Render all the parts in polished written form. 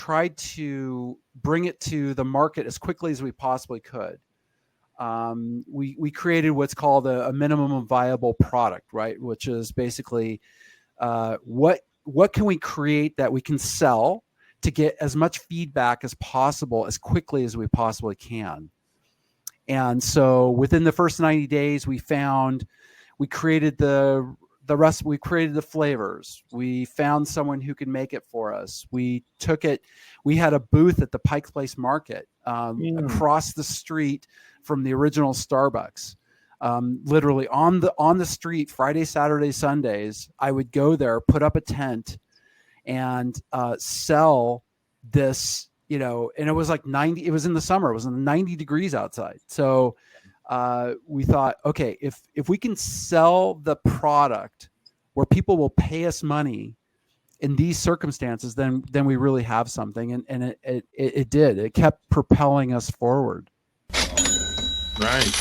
tried to bring it to the market as quickly as we possibly could. We created what's called a minimum viable product, right? Which is basically what can we create that we can sell to get as much feedback as possible as quickly as we possibly can. And so within the first 90 days, we created the rest. We created the flavors. We found someone who could make it for us. We took it. We had a booth at the Pike Place Market across the street from the original Starbucks. Literally on the street, Friday, Saturday, Sundays, I would go there, put up a tent, and sell this, and it was like 90, it was in the summer, it was 90 degrees outside. So we thought, okay, if we can sell the product where people will pay us money in these circumstances, then we really have something. And it did. It kept propelling us forward. Right.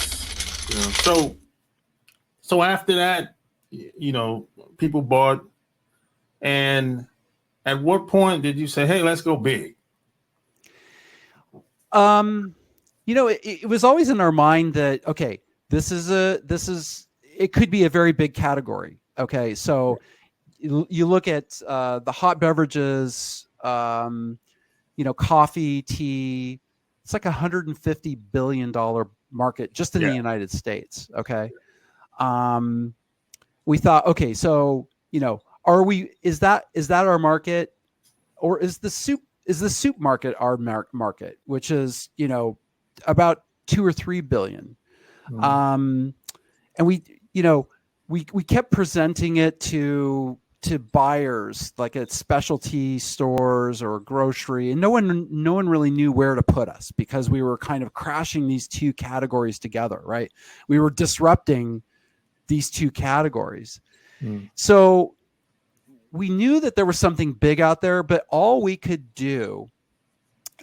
So after that, people bought, and at what point did you say, hey, let's go big? It was always in our mind that, okay, it could be a very big category. Okay. So you look at the hot beverages, coffee, tea, it's like $150 billion market just in the United States. Okay. We thought, okay, so, is that our market, or is the soup market our market, which is, about 2 or 3 billion. And we kept presenting it to buyers, like at specialty stores or grocery, and no one really knew where to put us, because we were kind of crashing these two categories together, right? We were disrupting these two categories. So we knew that there was something big out there, but all we could do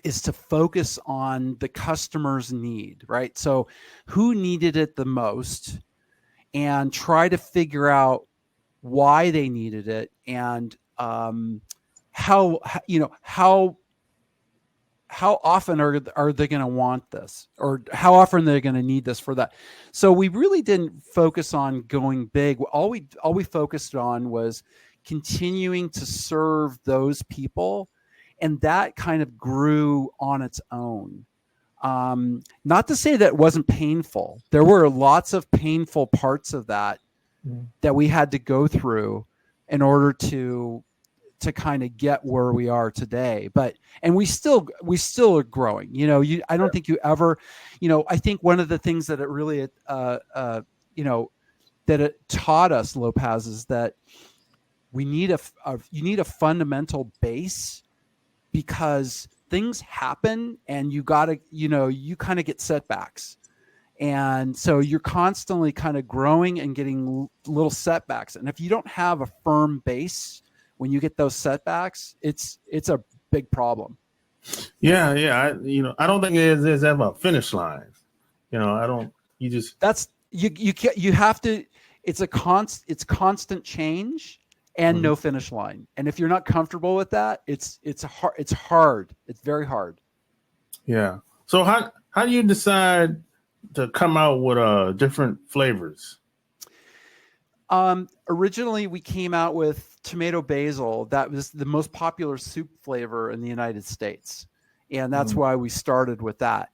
is to focus on the customer's need, right? So who needed it the most, and try to figure out why they needed it, and how often are they going to want this, or how often they're going to need this for that. So we really didn't focus on going big. All we focused on was continuing to serve those people, and that kind of grew on its own. Not to say that it wasn't painful. There were lots of painful parts of that we had to go through in order to kind of get where we are today. And we still are growing. I don't think you ever, I think one of the things that it really, that it taught us, Lopaze, is that you need a fundamental base, because things happen and you gotta, you kind of get setbacks. And so you're constantly kind of growing and getting little setbacks. And if you don't have a firm base when you get those setbacks, it's a big problem. Yeah. I don't think there's ever a finish line. You have to, it's constant change and no finish line. And if you're not comfortable with that, it's hard. It's very hard. Yeah. So how do you decide to come out with different flavors? Originally we came out with tomato basil. That was the most popular soup flavor in the United States. And that's why we started with that.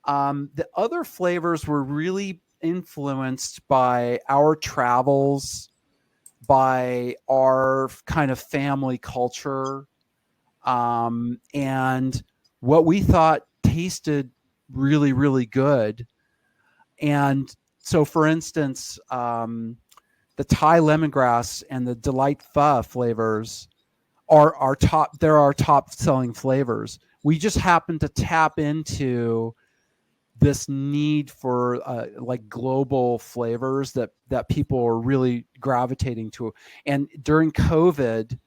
The other flavors were really influenced by our travels, by our kind of family culture, and what we thought tasted really, really good. And so, for instance, the Thai lemongrass and the Delight Pho flavors are our top. They're our top selling flavors. We just happen to tap into this need for like global flavors that people are really gravitating to. And during COVID,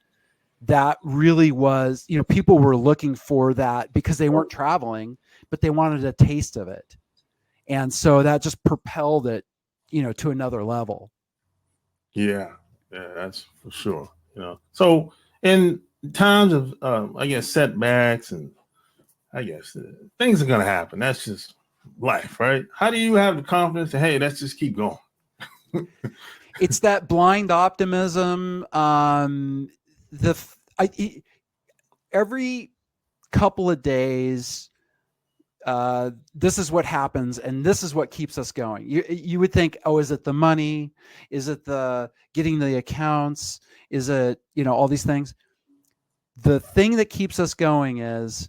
that really was, people were looking for that because they weren't traveling, but they wanted a taste of it. And so that just propelled it, to another level. Yeah, that's for sure. So in times of I guess setbacks, and I guess things are gonna happen. That's just life, right? How do you have the confidence to, hey, let's just keep going? It's that blind optimism. Every couple of days, this is what happens, and this is what keeps us going. You would think, oh, is it the money? Is it the getting the accounts? Is it, all these things? The thing that keeps us going is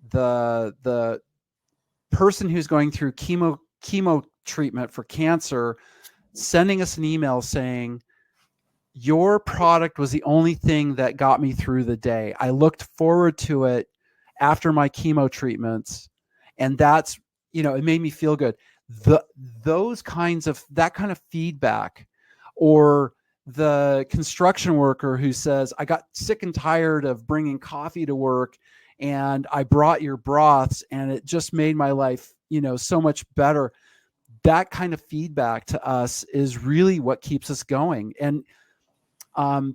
the person who's going through chemo treatment for cancer sending us an email saying, your product was the only thing that got me through the day. I looked forward to it after my chemo treatments, and that's, it made me feel good. That kind of feedback, or the construction worker who says, I got sick and tired of bringing coffee to work, and I brought your broths, and it just made my life, so much better. That kind of feedback to us is really what keeps us going. And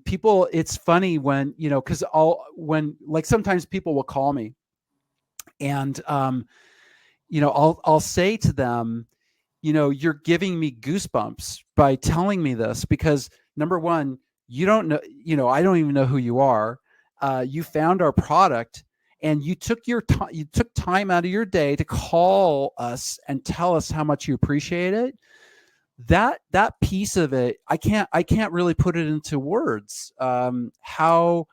people, it's funny when, because sometimes people will call me, and I'll say to them, you're giving me goosebumps by telling me this, because number one, you don't know, I don't even know who you are. You found our product, and you took time out of your day to call us and tell us how much you appreciate it. That piece of it, I can't really put it into words. How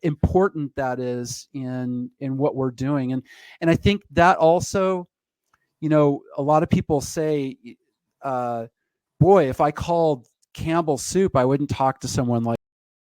important that is in what we're doing. And I think that also, a lot of people say, boy, if I called Campbell Soup, I wouldn't talk to someone like